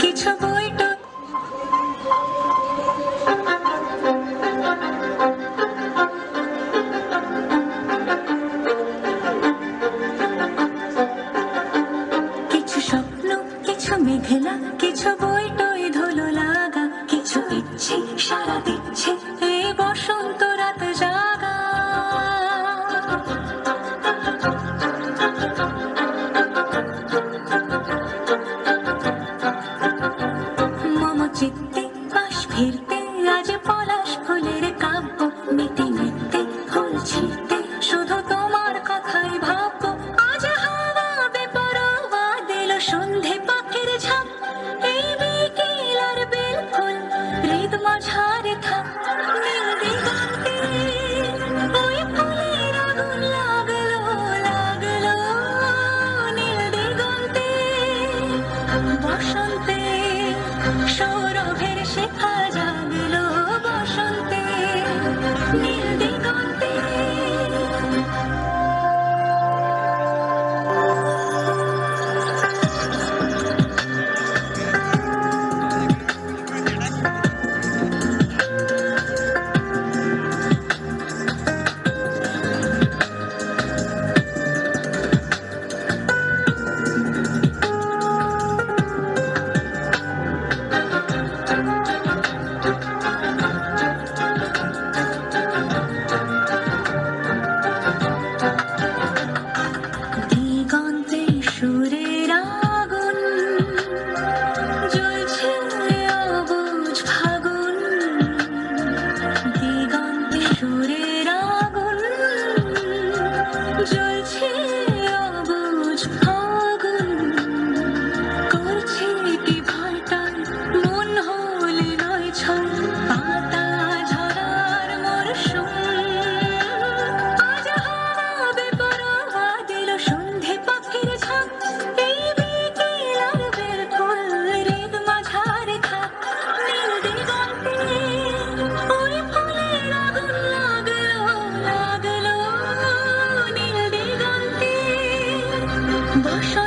কিছু বইটা কিছু স্বপ্ন, কিছু মেঘলা, কিছু বইটই ধুলো লাগা, কিছু ইচ্ছে সারা দিচ্ছে এই বসন্ত রাত জাগা। মম চিত্তে পাশ ফিরতে আজ পলাশ ফুলের কাব্য, মিটি মিটতে ফুল ছিঁড়তে শুধু তোমার কথাই ভাববো। আজ হাওয়া বেপরোয়া দিল সন্ধে পাখির ঝাঁক, এই বিকেল আর বেল ফুল হৃদ মাঝারে থাক। নীল দিগন্তে ওই ফুলের আগুন লাগলো লাগলো, নীল দিগন্তে বসন্তে সৌরভের শিখা জাগলো, বসন্তে নীল দিগন্তে। দিগন্তে সুরের আগুন জ্বলছে অবুঝ ফাগুন, দিগন্তে সুরের আগুন জ্বলছে অবুঝ ফাগুন। করছে কি ভাটার মন হলে নয় ছল, পাতা ঝরার মরশুম। আজ হাওয়া বেপরোয়া দিল সন্ধে পাখির ঝাঁক, এই বিকেল আর বেল ফুল হৃদ মাঝারে থাক। নীল দিগন্তে ওই ফুলের আগুন লাগলো লাগলো, নীল দিগন্তে বসন্ত